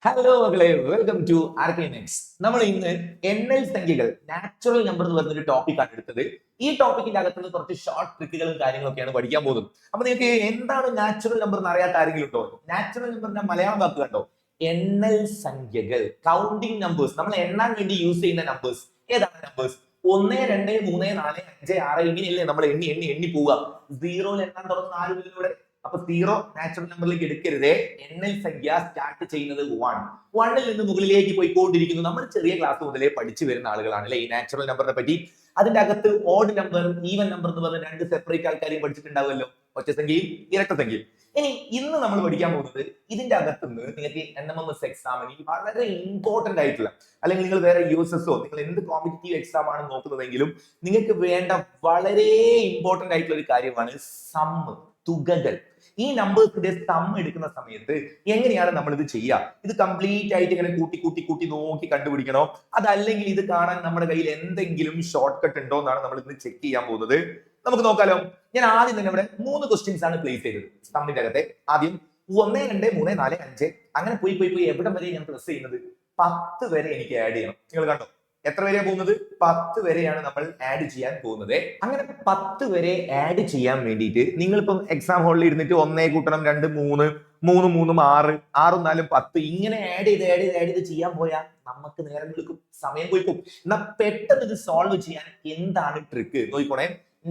Hello മകളെ, welcome to ആർക്കിനെക്സ്. നമ്മൾ ഇന്ന് എണ്ണൽ സംഖ്യകൾ, നാച്ചുറൽ നമ്പർ എന്ന് പറഞ്ഞൊരു ടോപ്പിക്കാണ് എടുത്തത്. ഈ ടോപ്പിക്കിന്റെ അകത്തുനിന്ന് കുറച്ച് ഷോർട്ട് ട്രിക്കുകളും കാര്യങ്ങളൊക്കെയാണ് പഠിക്കാൻ പോകുന്നത്. അപ്പൊ നിങ്ങൾക്ക് എന്താണ് നാച്ചുറൽ നമ്പർ എന്ന് അറിയാത്ത ആരെങ്കിലും ഉണ്ടോ? നാച്ചുറൽ നമ്പറിന്റെ മലയാളം വാക്ക് കണ്ടോ? എണ്ണൽ സംഖ്യകൾ, കൗണ്ടിങ് നമ്പേഴ്സ്. നമ്മൾ എണ്ണാൻ വേണ്ടി യൂസ് ചെയ്യുന്ന നമ്പേഴ്സ്. ഏതാണ് നമ്പേഴ്സ്? 1, 2, 3, 4, 5, 6 ഇങ്ങനെയല്ലേ നമ്മൾ എണ്ണി എണ്ണി എണ്ണി പോവുക. സീറോയിൽ എണ്ണാൻ തുടങ്ങുന്ന 4 മുതലൂടെ. അപ്പൊ സീറോ നാച്ചുറൽ നമ്പറിലേക്ക് എടുക്കരുതേ. എണ്ണൽ സംഖ്യ സ്റ്റാർട്ട് ചെയ്യുന്നത് 1 ൽ നിന്ന് മുകളിലേക്ക് പോയിക്കൊണ്ടിരിക്കുന്നു. നമ്മൾ ചെറിയ ക്ലാസ് മുതലേ പഠിച്ചു വരുന്ന ആളുകളാണ് അല്ലെ ഈ നാച്ചുറൽ നമ്പറിനെ പറ്റി. അതിന്റെ അകത്ത് ഓഡ് നമ്പർ, ഈവൻ നമ്പർ എന്ന് പറഞ്ഞ രണ്ട് സെപ്പറേറ്റ് ആൾക്കാരെയും പഠിച്ചിട്ടുണ്ടാവുമല്ലോ, ഒറ്റസംഖ്യയും ഇരട്ടസംഖ്യയും. ഇനി ഇന്ന് നമ്മൾ പഠിക്കാൻ പോകുന്നത് ഇതിന്റെ അകത്തുനിന്ന് നിങ്ങൾക്ക് NMMS എക്സാമിന് വളരെ ഇമ്പോർട്ടന്റ് ആയിട്ടുള്ള, അല്ലെങ്കിൽ നിങ്ങൾ വേറെ USSO നിങ്ങൾ എന്ത് കോമ്പറ്റീവ് എക്സാം ആണ് നോക്കുന്നതെങ്കിലും നിങ്ങൾക്ക് വേണ്ട വളരെ ഇമ്പോർട്ടന്റ് ആയിട്ടുള്ള ഒരു കാര്യമാണ് സമ്മ്, തുകകൾ. ഈ നമ്പേഴ്സിന്റെ സം എടുക്കുന്ന സമയത്ത് എങ്ങനെയാണ് നമ്മൾ ഇത് ചെയ്യുക? ഇത് കംപ്ലീറ്റ് ആയിട്ട് ഇങ്ങനെ കൂട്ടി കൂട്ടി കൂട്ടി നോക്കി കണ്ടുപിടിക്കണോ, അതല്ലെങ്കിൽ ഇത് കാണാൻ നമ്മുടെ കയ്യിൽ എന്തെങ്കിലും ഷോർട്ട് കട്ട് ഉണ്ടോ എന്നാണ് നമ്മൾ ഇന്ന് ചെക്ക് ചെയ്യാൻ പോകുന്നത്. നമുക്ക് നോക്കാലോ. ഞാൻ ആദ്യം തന്നെ ഇവിടെ 3 ക്വസ്റ്റ്യൻസ് ആണ് പ്ലേസ് ചെയ്തത് സമ്മിന്റെ അകത്തെ. ആദ്യം 1, 2, 3, 4, 5 അങ്ങനെ പോയി പോയി പോയി എവിടെ വരെ ഞാൻ പ്ലസ് ചെയ്യുന്നത്? 10 വരെ എനിക്ക് ആഡ് ചെയ്യണം. നിങ്ങൾ കണ്ടോ എത്ര വരെയാണ് പോകുന്നത്? 10 വരെയാണ് നമ്മൾ ആഡ് ചെയ്യാൻ പോകുന്നത്. അങ്ങനെ 10 വരെ ആഡ് ചെയ്യാൻ വേണ്ടിയിട്ട് നിങ്ങളിപ്പം എക്സാം ഹാളിൽ ഇരുന്നിട്ട് 1 കൂട്ടണം 2 3 3 3 6 6 4 10 ഇങ്ങനെ ആഡ് ചെയ്ത് ചെയ്യാൻ പോയാൽ നമുക്ക് നേരം എടുക്കും, സമയം പോയിക്കും. എന്നാൽ പെട്ടെന്ന് ഇത് സോൾവ് ചെയ്യാൻ എന്താണ് ട്രിക്ക് നോക്കിക്കോണേ.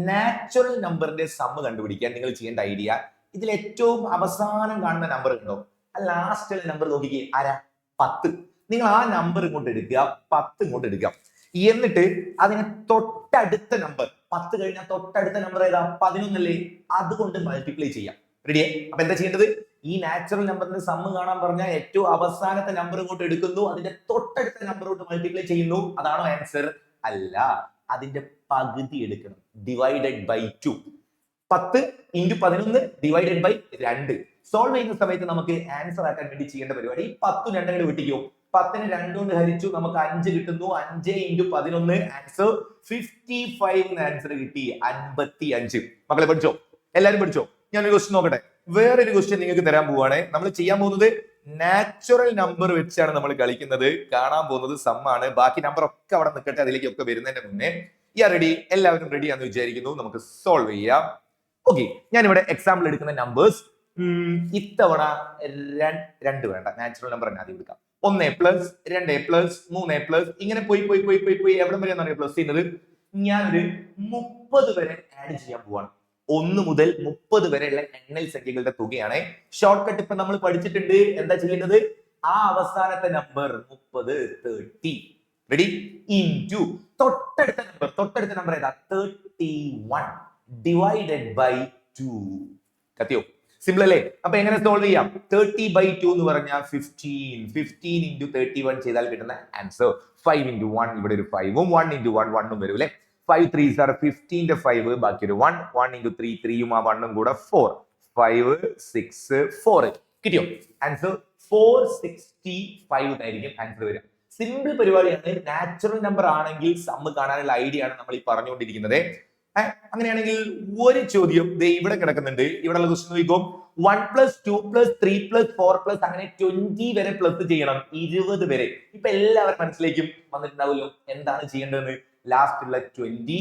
നാച്ചുറൽ നമ്പറിന്റെ സമ്മ് കണ്ടുപിടിക്കാൻ നിങ്ങൾ ചെയ്യേണ്ട ഐഡിയ, ഇതിൽ ഏറ്റവും അവസാനം കാണുന്ന നമ്പർ ഉണ്ടോ? ആ ലാസ്റ്റ് നമ്പർ നോക്കിക്കേ, ആരാ? 10. നിങ്ങൾ ആ നമ്പർ ഇങ്ങോട്ട് എടുക്കുക, 10 ഇങ്ങോട്ട് എടുക്കുക. എന്നിട്ട് അതിന് തൊട്ടടുത്ത നമ്പർ 10 കഴിഞ്ഞാൽ തൊട്ടടുത്ത നമ്പർ ഏതാ? 11 അല്ലേ? അതുകൊണ്ട് മൾട്ടിപ്ലൈ ചെയ്യാം. റെഡിയേ? അപ്പൊ എന്താ ചെയ്യേണ്ടത്? ഈ നാച്ചുറൽ നമ്പറിന്റെ സമ്മ് കാണാൻ പറഞ്ഞാൽ ഏറ്റവും അവസാനത്തെ നമ്പർ ഇങ്ങോട്ട് എടുക്കുന്നു, അതിന്റെ തൊട്ടടുത്ത നമ്പറോട്ട് മൾട്ടിപ്ലൈ ചെയ്യുന്നു. അതാണോ ആൻസർ? അല്ല, അതിന്റെ പകുതി എടുക്കണം. Divided by 2. 10 × 11 divided by 2. Solve ചെയ്യുന്ന സമയത്ത് നമുക്ക് ആൻസർ ആക്കാൻ വേണ്ടി ചെയ്യേണ്ട പരിപാടി 10 2 വിട്ടിക്കോ. 10നെ 2 കൊണ്ട് ഹരിച്ചു, നമുക്ക് 5 കിട്ടുന്നു. 5 × 11 ആൻസർ 55 ആൻസർ കിട്ടി. 55. മക്കളെ പഠിച്ചോ? എല്ലാരും പഠിച്ചോ? ഞാനൊരു ക്വസ്റ്റ്യൻ നോക്കട്ടെ. വേറൊരു ക്വസ്റ്റ്യൻ നിങ്ങൾക്ക് തരാൻ പോവാണ്. നമ്മൾ ചെയ്യാൻ പോകുന്നത് നാച്ചുറൽ നമ്പർ വെച്ചാണ് നമ്മൾ കളിക്കുന്നത്. കാണാൻ പോകുന്നത് സമ്മാണ്. ബാക്കി നമ്പർ ഒക്കെ അവിടെ നിൽക്കട്ടെ, അതിലേക്കൊക്കെ വരുന്നതിന്റെ മുന്നേ. റെഡി? എല്ലാവരും റെഡി ആണെന്ന് വിചാരിക്കുന്നു. നമുക്ക് സോൾവ് ചെയ്യാം. ഓക്കെ, ഞാനിവിടെ എക്സാമ്പിൾ എടുക്കുന്ന നമ്പേഴ്സ് ഇത്തവണ 2 വേണ്ട, നാച്ചുറൽ നമ്പർ തന്നെ ആദ്യം എടുക്കാം. 1 പ്ലസ് 2 പ്ലസ് 3 പ്ലസ് ഇങ്ങനെ പോയി പോയി പോയി പോയി പോയി എവിടെ വരെയാണ് പ്ലസ് ചെയ്യുന്നത്? ഞാനൊരു 30 വരെ ആഡ് ചെയ്യാൻ പോവാണ്. 1 മുതൽ 30 വരെയുള്ള എണ്ണൽ സംഖ്യകളുടെ തുകയാണ്. ഷോർട്ട് കട്ട് ഇപ്പൊ നമ്മൾ പഠിച്ചിട്ടുണ്ട്. എന്താ ചെയ്യേണ്ടത്? ആ അവസാനത്തെ നമ്പർ 30 30. റെഡി? ഇൻറ്റു തൊട്ടടുത്ത നമ്പർ ഏതാ? 31 ഡിവൈഡഡ് ബൈ 2. കത്തിയോ? സിമ്പിൾ അല്ലേ? അപ്പൊ എങ്ങനെ സോൾവ് ചെയ്യാം? 30/2 എന്ന് പറഞ്ഞാൽ 15. 15 × 31 ചെയ്താൽ കിട്ടുന്ന ആൻസർ 5 × 1. ഇവിടെ ഒരു 5ഉം 1 × 1 1ഉം വരും അല്ലെ. 5 3s are 15ന്റെ 5, ബാക്കി ഒരു 1. 1 × 3 3ഉം ആ 1ഉം കൂടെ 4. 5 6 4 കിട്ടിയോ? ആൻസർ 465 ആയിരിക്കും ആൻസർ വരിക. സിമ്പിൾ പരിപാടിയാണ്. നാച്ചുറൽ നമ്പർ ആണെങ്കിൽ സമ്മ് കാണാനുള്ള ഐഡിയ ആണ് നമ്മൾ ഈ പറഞ്ഞുകൊണ്ടിരിക്കുന്നത്. അങ്ങനെയാണെങ്കിൽ ഒരു ചോദ്യം ഇവിടെ കിടക്കുന്നുണ്ട്. ഇവിടെയുള്ള ക്വസ്റ്റ്യൻ നോക്കിക്കോ. 1 + 2 + 3 + 4 അങ്ങനെ 20 വരെ പ്ലസ് ചെയ്യണം. 20 വരെ. ഇപ്പൊ എല്ലാവരും മനസ്സിലേക്കും വന്നിട്ടുണ്ടാവുമല്ലോ എന്താണ് ചെയ്യേണ്ടതെന്ന്. ലാസ്റ്റ് ഉള്ള 20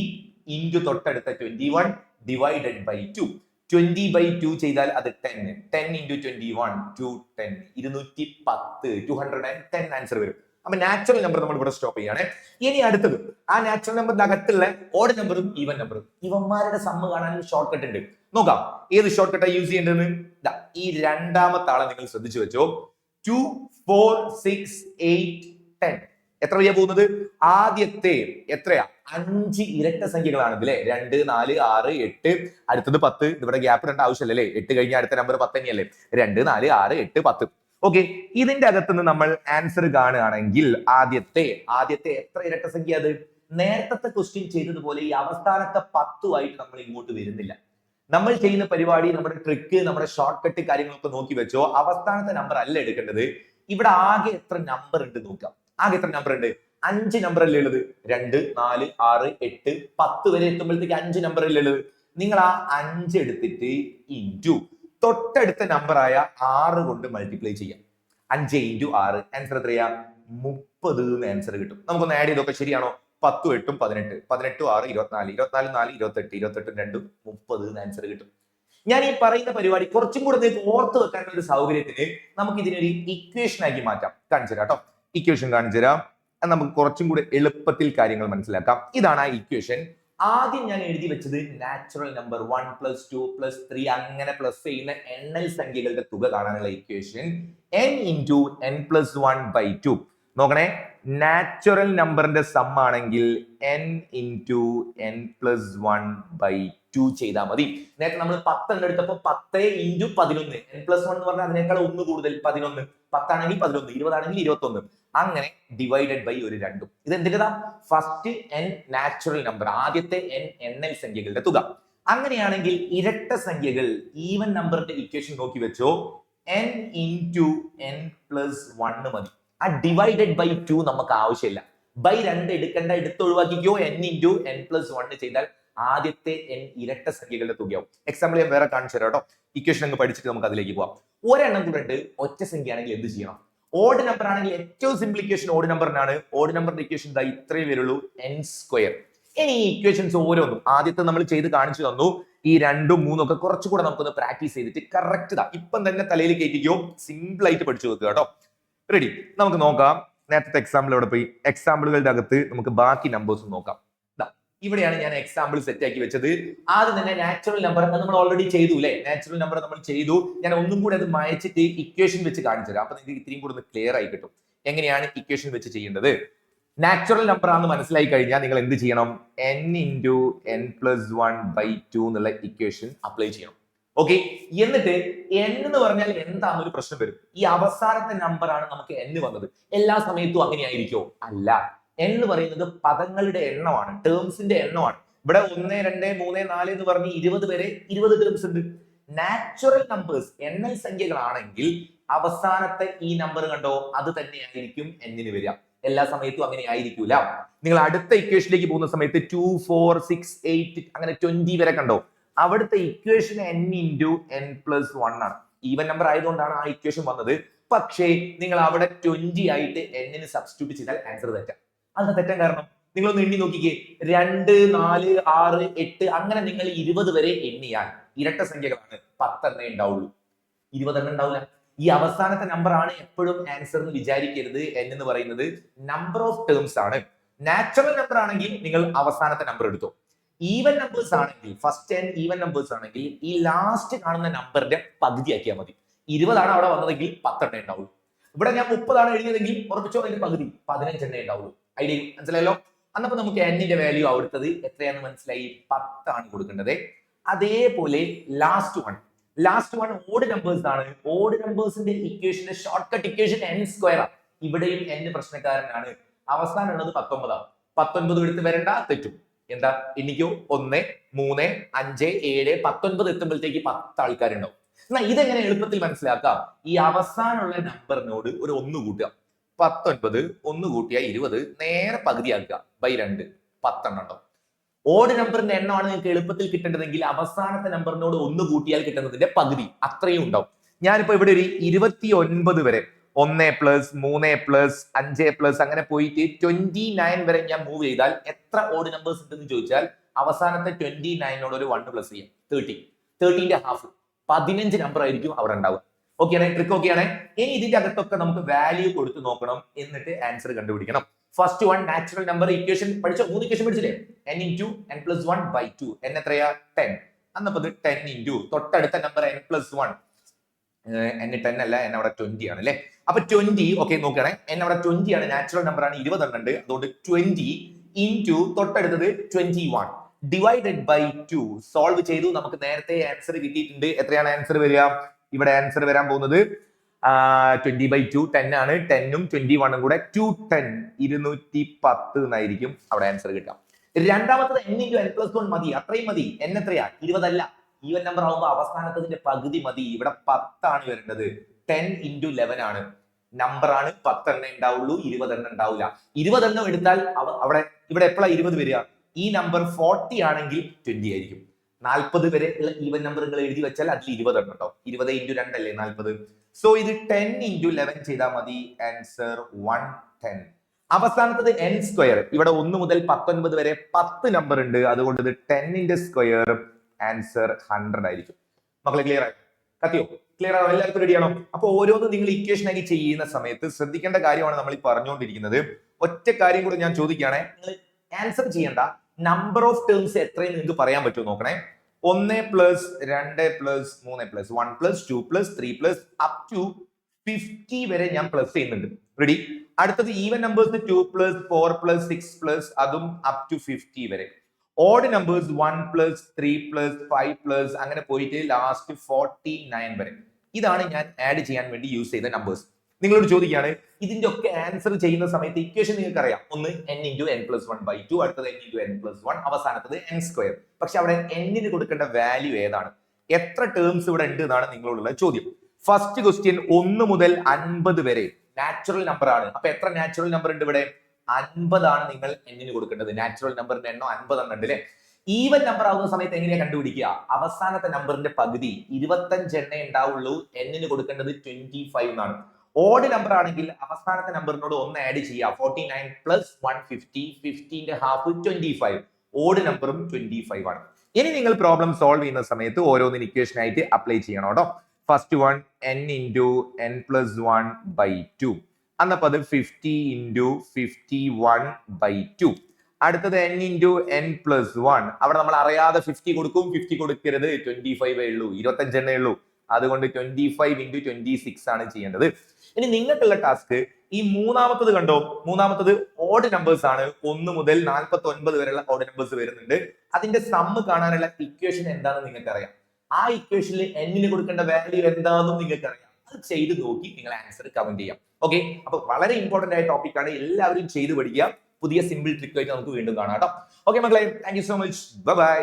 ഇൻറ്റു തൊട്ടടുത്ത 21 ഡിവൈഡഡ് ബൈ 2. 20/2 ചെയ്താൽ അത് 10. 10 × 21 210. 210 210 ആൻസർ വരും. അപ്പൊ നാച്ചുറൽ നമ്പർ നമ്മൾ ഇവിടെ സ്റ്റോപ്പ് ചെയ്യാണ്. ഇനി അടുത്തത് ആ നാച്ചുറൽ നമ്പറിന്റെ അകത്തുള്ള ഓഡ് നമ്പറും ഈവൻ നമ്പറും. ഇവന്മാരുടെ സമ്മ് കാണാൻ ഷോർട്ട് കട്ട് ഉണ്ട്. നോക്കാം ഏത് ഷോർട്ട് കട്ടാണ് യൂസ് ചെയ്യേണ്ടതെന്ന്. ഈ രണ്ടാമത്തെ ആളെ നിങ്ങൾ ശ്രദ്ധിച്ചു വെച്ചോ. 2 4 6 8 10. എത്ര വഴിയാ പോകുന്നത്? ആദ്യത്തെ എത്രയാ? 5 ഇരട്ട സംഖ്യകളാണ് ഇതിലെ. 2 4 6 8. അടുത്തത് 10. ഇവിടെ ഗ്യാപ്പ് ഇടേണ്ട ആവശ്യമില്ലല്ലേ. 8 കഴിഞ്ഞ അടുത്ത നമ്പർ 10 തന്നെയല്ലേ. 2 4 6 8 10. ഓക്കെ, ഇതിന്റെ അകത്തുനിന്ന് നമ്മൾ ആൻസർ കാണുകയാണെങ്കിൽ ആദ്യത്തെ എത്ര ഇരട്ട സംഖ്യ അത്? നേരത്തെ ക്വസ്റ്റ്യൻ ചെയ്തതുപോലെ ഈ അവസാനത്തെ 10 നമ്മൾ ഇങ്ങോട്ട് വരുന്നില്ല. നമ്മൾ ചെയ്യുന്ന പരിപാടി, നമ്മുടെ ട്രിക്ക്, നമ്മുടെ ഷോർട്ട് കട്ട് കാര്യങ്ങളൊക്കെ നോക്കി വെച്ചോ. അവസാനത്തെ നമ്പർ അല്ല എടുക്കേണ്ടത്. ഇവിടെ ആകെ എത്ര നമ്പർ ഉണ്ട് നോക്കാം. ആകെ എത്ര നമ്പർ ഉണ്ട്? 5 നമ്പർ അല്ലേ ഉള്ളത്. 2 4 6 8 10 വരെ എത്തുമ്പോഴത്തേക്ക് 5 നമ്പർ അല്ലേ ഉള്ളത്. നിങ്ങൾ ആ 5 എടുത്തിട്ട് ഇൻറ്റു തൊട്ടടുത്ത നമ്പറായ 6 കൊണ്ട് മൾട്ടിപ്ലൈ ചെയ്യാം. 5 ഇൻറ്റു 6 ആൻസർ എത്രയാ 30 എന്ന് ആൻസർ കിട്ടും. നമുക്കൊന്ന് ആഡ് ചെയ്തൊക്കെ ശരിയാണോ? 10 8 18 18 6 24 24 4 28 28 2 30 എന്ന് ആൻസർ കിട്ടും. ഞാൻ ഈ പറയുന്ന പരിപാടി കുറച്ചും കൂടെ നിങ്ങൾക്ക് ഓർത്ത് വെക്കാനുള്ള ഒരു സൗകര്യത്തിന് നമുക്ക് ഇതിനൊരു ഇക്വേഷൻ ആക്കി മാറ്റാം. കാണിച്ചു തരാം കേട്ടോ. ഇക്വേഷൻ കാണിച്ചു തരാം. നമുക്ക് കുറച്ചും കൂടെ എളുപ്പത്തിൽ കാര്യങ്ങൾ മനസ്സിലാക്കാം. ഇതാണ് ആ ഇക്വേഷൻ. ആദ്യം ഞാൻ എഴുതി വെച്ചത് നാച്ചുറൽ നമ്പർ 1 + 2 + 3 അങ്ങനെ പ്ലസ് ചെയ്യുന്ന എണ്ണൽ സംഖ്യകളുടെ തുക കാണാനുള്ള ഇക്വേഷൻ n × n + 1/2. നോക്കണേ, നാച്ചുറൽ നമ്പറിന്റെ സം ആണെങ്കിൽ n × n + 1/2 ചെയ്താൽ മതി. നേരത്തെ നമ്മൾ 10 എടുത്തപ്പോൾ 10 × 11 n + 1 എന്ന് പറഞ്ഞാൽ അതിനേക്കാൾ 1 കൂടുതൽ 11. 10 ആണെങ്കിൽ 11, 20 ആണെങ്കിൽ 21. അങ്ങനെ ഡിവൈഡഡ് ബൈ ഒരു 2. ഇത് എന്തിൻ്റെതാ? ഫസ്റ്റ് n നാച്ചുറൽ നമ്പർ, ആദ്യത്തെ n എണ്ണൽ സംഖ്യകളുടെ തുക. അങ്ങനെയാണെങ്കിൽ ഇരട്ട സംഖ്യകൾ ഈവൻ നമ്പറിന്റെ ഇക്വേഷൻ നോക്കി വെച്ചോ, n × n + 1 മതി. ആ ഡിവൈഡഡ് ബൈ 2 നമുക്ക് ആവശ്യമില്ല. ബൈ 2 എടുക്കേണ്ട, എടുത്തൊഴിവാക്കിക്കോ. n × n + 1 ചെയ്താൽ ആദ്യത്തെ n ഇരട്ട സംഖ്യകളുടെ തുകയാവും. എക്സാമ്പിൾ ഞാൻ വേറെ കാണിച്ചു തരാം കേട്ടോ. ഇക്വേഷൻ അങ്ങ് പഠിച്ചിട്ട് നമുക്ക് അതിലേക്ക് പോവാം. ഒരെണ്ണം കൂടെ ഒറ്റ സംഖ്യ ആണെങ്കിൽ എന്ത് ചെയ്യണം? ഓഡ് നമ്പർ ആണെങ്കിൽ ഏറ്റവും സിമ്പിൾ ഇക്വേഷൻ ഓഡ് നമ്പറിനാണ്. ഓഡ് നമ്പറിന്റെ ഇക്വേഷൻ ഇതാ ഇത്രയും വരുള്ളൂ, n². ഇനി ഈ ഇക്വേഷൻസ് ഓരോന്നും ആദ്യത്തെ നമ്മൾ ചെയ്ത് കാണിച്ചു തന്നു. ഈ 2ഉം 3ഉം ഒക്കെ കുറച്ചുകൂടെ നമുക്കൊന്ന് പ്രാക്ടീസ് ചെയ്തിട്ട് കറക്റ്റ് ഇതാ ഇപ്പം തന്നെ തലയിൽ കയറ്റിക്കോ. സിമ്പിൾ ആയിട്ട് പഠിച്ചു വെക്കുക കേട്ടോ. റെഡി? നമുക്ക് നോക്കാം. നേരത്തെ എക്സാമ്പിൾ എവിടെ പോയി? എക്സാമ്പിളുകളുടെ അകത്ത് നമുക്ക് ബാക്കി നമ്പേഴ്സ് നോക്കാം. ഇവിടെയാണ് ഞാൻ എക്സാമ്പിൾ സെറ്റ് ആക്കി വെച്ചത്. ആദ്യം തന്നെ നാച്ചുറൽ നമ്പർ നമ്മൾ ഓൾറെഡി ചെയ്തു അല്ലെ? നാച്ചുറൽ നമ്പർ നമ്മൾ ചെയ്തു. ഞാൻ ഒന്നും കൂടി അത് മായച്ചിട്ട് ഇക്വേഷൻ വെച്ച് കാണിച്ചു തരാം. അപ്പൊ നിങ്ങൾക്ക് ഇത്രയും കൂടി ഒന്ന് ക്ലിയർ ആയി കിട്ടും എങ്ങനെയാണ് ഇക്വേഷൻ വെച്ച് ചെയ്യേണ്ടത്. നാച്ചുറൽ നമ്പർ ആണെന്ന് മനസ്സിലായി കഴിഞ്ഞാൽ നിങ്ങൾ എന്ത് ചെയ്യണം? n × n + 1/2 എന്നുള്ള ഇക്വേഷൻ അപ്ലൈ ചെയ്യണം. ഓക്കെ, എന്നിട്ട് n എന്ന് പറഞ്ഞാൽ എന്താണെന്നൊരു പ്രശ്നം വരും. ഈ അവസാനത്തെ നമ്പർ ആണ് നമുക്ക് n വന്നത്. എല്ലാ സമയത്തും അങ്ങനെ ആയിരിക്കോ? അല്ല. n എന്ന് പറയുന്നത് പദങ്ങളുടെ എണ്ണമാണ്, ടേംസിന്റെ എണ്ണമാണ്. ഇവിടെ 1 2 3 4 എന്ന് പറഞ്ഞ് 20 വരെ 20 ടേംസ് ഉണ്ട്. നാച്ചുറൽ നമ്പേഴ്സ് എണ്ണൽ സംഖ്യകളാണെങ്കിൽ അവസാനത്തെ ഈ നമ്പർ കണ്ടോ, അത് തന്നെയായിരിക്കും n-ന് വരിക. എല്ലാ സമയത്തും അങ്ങനെ ആയിരിക്കൂല. നിങ്ങൾ അടുത്ത ഇക്വേഷനിലേക്ക് പോകുന്ന സമയത്ത് 2 4 6 8 അങ്ങനെ 20 വരെ കണ്ടോ, അവിടുത്തെ ഇക്വേഷൻ n × n + 1 ആണ്. ഈവൻ നമ്പർ ആയതുകൊണ്ടാണ് ആ ഇക്വേഷൻ വന്നത്. പക്ഷേ നിങ്ങൾ അവിടെ 20 ആയിട്ട് n-ന് സബ്സ്റ്റിറ്റ്യൂട്ട് ചെയ്താൽ ആൻസർ തെറ്റാം. അത് തെറ്റാൻ കാരണം നിങ്ങളൊന്ന് എണ്ണി നോക്കിക്കേ. 2 4 6 8 അങ്ങനെ നിങ്ങൾ 20 വരെ എണ്ണിയാൽ ഇരട്ട സംഖ്യകളാണ്, 10 എണ്ണേ ഉണ്ടാവുള്ളൂ, 20 എണ്ണം ഉണ്ടാവില്ല. ഈ അവസാനത്തെ നമ്പർ ആണ് എപ്പോഴും ആൻസർ എന്ന് വിചാരിക്കരുത്. n എന്ന് പറയുന്നത് നമ്പർ ഓഫ് ടേംസ് ആണ്. നാച്ചുറൽ നമ്പർ ആണെങ്കിൽ നിങ്ങൾ അവസാനത്തെ നമ്പർ എടുത്തോ. ഈവൻ നമ്പേഴ്സ് ആണെങ്കിൽ, ഫസ്റ്റ് n ഈവൻ നമ്പേഴ്സ് ആണെങ്കിൽ ഈ ലാസ്റ്റ് കാണുന്ന നമ്പറിന്റെ പകുതി ആക്കിയാൽ മതി. 20 ആണ് അവിടെ വന്നതെങ്കിൽ 10 എണ്ണേ ഉണ്ടാവുള്ളൂ. ഇവിടെ ഞാൻ 30 ആണ് എഴുതിയതെങ്കിൽ ഉറപ്പിച്ചോ അതിന്റെ പകുതി 15 എണ്ണേ ഉണ്ടാവുള്ളൂ. ഐഡിയ മനസ്സിലായല്ലോ? അന്നപ്പോ നമുക്ക് n-ന്റെ വാല്യൂ അവിടുത്തത് എത്രയാന്ന് മനസ്സിലായി? 10 ആണ് കൊടുക്കേണ്ടത്. അതേപോലെ ലാസ്റ്റ് വൺ ഓഡ് നമ്പേഴ്സ് ആണ്. ഓഡ് നമ്പേഴ്സിന്റെ ഇക്വേഷന്റെ ഷോർട്ട് കട്ട് ഇക്വേഷൻ n² ആണ്. ഇവിടെയും n പ്രശ്നക്കാരനാണ്. അവസാനം ഉള്ളത് 19 ആണ്. 19 എടുത്ത് വരണ്ട, തെറ്റും. എന്താ എനിക്കോ 1 3 5 7 19 എത്തുമ്പോഴത്തേക്ക് 10 ആൾക്കാരുണ്ടാവും. എന്നാ ഇതെങ്ങനെ എളുപ്പത്തിൽ മനസ്സിലാക്കാം? ഈ അവസാനമുള്ള നമ്പറിനോട് ഒരു 1 കൂട്ടുക. 19 1 കൂട്ടിയ 20 നേരെ പകുതിയാക്കുക ബൈ 2 10 എണ്ണം ഉണ്ടാവും. ഓഡ് നമ്പറിന്റെ എണ്ണമാണ് നിങ്ങൾക്ക് എളുപ്പത്തിൽ കിട്ടേണ്ടതെങ്കിൽ അവസാനത്തെ നമ്പറിനോട് 1 കൂട്ടിയാൽ കിട്ടുന്നതിന്റെ പകുതി അത്രയും ഉണ്ടാവും. ഞാനിപ്പോ ഇവിടെ ഒരു 29 വരെ 1 + 3 + 5 + അങ്ങനെ പോയിട്ട് 29 വരെ ഞാൻ മൂവ് ചെയ്താൽ എത്ര ഓഡ് നമ്പേഴ്സ് ഉണ്ടെന്ന് ചോദിച്ചാൽ അവസാനത്തെ 29നോട് ഒരു 1 പ്ലസ് ചെയ്യാം, 30. 30ന്റെ ഹാഫ് 15 നമ്പർ ആയിരിക്കും അവിടെ ഉണ്ടാവുക. ഓക്കെയാണ്? ട്രിക്ക് ഓക്കെയാണ്? ഇനി ഇതിന്റെ അകത്തൊക്കെ നമുക്ക് വാല്യൂ കൊടുത്ത് നോക്കണം, എന്നിട്ട് ആൻസർ കണ്ടുപിടിക്കണം. First one natural number equation പഠിച്ചോ? 3 ഇക്വേഷൻ പഠിച്ചില്ലേ? n × n + 1/2. n എത്രയാ? 10. അന്നപ്പോ 10 × തൊട്ടടുത്ത നമ്പർ n + 1. n 10 അല്ല, n അവിടെ 20 ആണ് അല്ലെ? അപ്പൊ 20. ഓക്കെ, നോക്കണേ, n അവിടെ 20 ആണ്, നാച്ചുറൽ നമ്പർ ആണ്, 20 എണ്ണം ഉണ്ട്. അതുകൊണ്ട് 20 × തൊട്ടടുത്തത് 21 ഡിവൈഡഡ് ബൈ 2. സോൾവ് ചെയ്തു. നമുക്ക് നേരത്തെ ആൻസർ കിട്ടിയിട്ടുണ്ട്. എത്രയാണ് ആൻസർ വരിക? ഇവിടെ ആൻസർ വരാൻ പോകുന്നത് 20/2 10 ആണ്. 10ഉം 21ഉം കൂടെ 210 210 എന്നായിരിക്കും അവിടെ ആൻസർ കിട്ടാം. രണ്ടാമത്തത് n × n + 1 മതി, അത്രയും മതി. n എത്രയാ? 20 അല്ല, ഈവൻ നമ്പർ ആവുമ്പോൾ അവസാനത്തതിന്റെ പകുതി മതി. ഇവിടെ 10 ആണ് വരേണ്ടത്. 10 × 11 ആണ്, നമ്പർ ആണ്, 10 എണ്ണം ഉണ്ടാവുള്ളൂ, 20 എണ്ണം ഉണ്ടാവില്ല. 20 എണ്ണം എടുത്താൽ ഇവിടെ എപ്പോഴാണ് 20 വരിക? ഈ നമ്പർ 40 ആണെങ്കിൽ 20 ആയിരിക്കും. 40 വരെ ഉള്ള ഈവൻ നമ്പറുകൾ എഴുതി വെച്ചാൽ അതിൽ 20 എണ്ണം ഉണ്ടാവും. 20 × 2 അല്ലേ 40. സോ ഇത് 10 into 11 ചെയ്താൽ മതി. ആൻസർ 110. അവസാനത്തത് n square. ഇവിടെ 1 മുതൽ 19 വരെ 10 നമ്പർ ഉണ്ട്. അതുകൊണ്ട് ഇത് 10ന്റെ സ്ക്വയർ. ആൻസർ 100 ആയിരിക്കും. മക്കളെ ക്ലിയർ ആയി? കത്തിയോ? ക്ലിയർ ആണോ? എല്ലാവർക്കും റെഡിയാണോ? അപ്പൊ ഓരോന്നും നിങ്ങൾ ഇക്വേഷൻ ആക്കി ചെയ്യുന്ന സമയത്ത് ശ്രദ്ധിക്കേണ്ട കാര്യമാണ് നമ്മൾ ഈ പറഞ്ഞുകൊണ്ടിരിക്കുന്നത്. ഒറ്റ കാര്യം കൂടെ ഞാൻ ചോദിക്കുകയാണെ, നിങ്ങൾ ആൻസർ ചെയ്യേണ്ട നമ്പർ ഓഫ് ടേംസ് എത്രയും നിങ്ങൾക്ക് പറയാൻ പറ്റുമോ നോക്കണേ. 1 plus 2 plus 3 plus 1 plus 2 plus 3 plus up to 50 വരെ ഞാൻ പ്ലസ് ചെയ്യുന്നുണ്ട്. റെഡി? അടുത്തത് even numbers 2 plus 4 plus 6 plus അതും അപ് ടു 50 വരെ. Odd numbers 1 plus 3 plus 5 plus അങ്ങനെ പോയിട്ട് ലാസ്റ്റ് 49 വരെ. ഇതാണ് ഞാൻ ആഡ് ചെയ്യാൻ വേണ്ടി യൂസ് ചെയ്ത നമ്പേഴ്സ്. നിങ്ങളോട് ചോദിക്കുകയാണ്, ഇതിന്റെ ഒക്കെ ആൻസർ ചെയ്യുന്ന സമയത്ത് ഇക്വേഷൻ നിങ്ങൾക്ക് അറിയാം. ഒന്ന് n into n plus 1/2, അടുത്തത് n into n plus 1, അവസാനത്തത് n square. പക്ഷെ അവിടെ n കൊടുക്കേണ്ട വാല്യൂ ഏതാണ്? എത്ര ടേംസ് ഇവിടെ ഉണ്ട് എന്നാണ് നിങ്ങളോടുള്ള ചോദ്യം. ഫസ്റ്റ് ക്വസ്റ്റ്യൻ 1 മുതൽ 50 വരെ നാച്ചുറൽ നമ്പർ ആണ്. അപ്പൊ എത്ര നാച്ചുറൽ നമ്പർ ഉണ്ട് ഇവിടെ? 50 ആണ് നിങ്ങൾ n കൊടുക്കേണ്ടത്. നാച്ചുറൽ നമ്പറിന്റെ എണ്ണം 50 എണ്ണം ഉണ്ട് അല്ലെ? ഈവൻ നമ്പർ ആവുന്ന സമയത്ത് എങ്ങനെയാ കണ്ടുപിടിക്കുക? അവസാനത്തെ നമ്പറിന്റെ പകുതി 25 എണ്ണേ ഉണ്ടാവുള്ളൂ. n കൊടുക്കേണ്ടത് 25 എന്നാണ്. ഓഡ് നമ്പർ ആണെങ്കിൽ അവസാനത്തെ നമ്പറിനോട് 1 ആഡ് ചെയ്യുക. 49 പ്ലസ് 150, 50ന്റെ ഹാഫ് 25. ഓഡ് നമ്പറും 25 ആണ്. ഇനി നിങ്ങൾ പ്രോബ്ലം സോൾവ് ചെയ്യുന്ന സമയത്ത് ഓരോന്നിന് ഇക്വേഷൻ ആയിട്ട് അപ്ലൈ ചെയ്യണം കേട്ടോ. First one n into n plus 1/2. അന്നപ്പോ അത് 50 into 51/2. അടുത്തത് n into n plus 1. അവിടെ നമ്മൾ അറിയാതെ 50 കൊടുക്കും. 50 കൊടുക്കരുത്, 25 ഉള്ളൂ, 25 എണ്ണേ ഉള്ളൂ. അതുകൊണ്ട് 25 into 26 ആണ് ചെയ്യേണ്ടത്. ഇനി നിങ്ങൾക്കുള്ള ടാസ്ക് ഈ മൂന്നാമത്തത് കണ്ടോ? മൂന്നാമത്തത് ഓഡ് നമ്പേഴ്സ് ആണ്. 1 മുതൽ 49 വരെയുള്ള ഓഡ് നമ്പേഴ്സ് വരുന്നുണ്ട്. അതിന്റെ സമ്മ് കാണാനുള്ള ഇക്വേഷൻ എന്താണെന്ന് നിങ്ങൾക്ക് അറിയാം. ആ ഇക്വേഷനിൽ n കൊടുക്കേണ്ട വാല്യൂ എന്താണെന്നും നിങ്ങൾക്ക് അറിയാം. അത് ചെയ്ത് നോക്കി നിങ്ങൾ ആൻസർ കമന്റ് ചെയ്യാം. ഓക്കെ, അപ്പൊ വളരെ ഇമ്പോർട്ടന്റ് ആയ ടോപ്പിക് ആണ്. എല്ലാവരും ചെയ്ത് പഠിക്കുക. പുതിയ സിമ്പിൾ ട്രിക്ക് ആയിട്ട് നമുക്ക് വീണ്ടും കാണാം കേട്ടോ. ഓക്കെ മക്കളെ, thank you so much. Bye bye.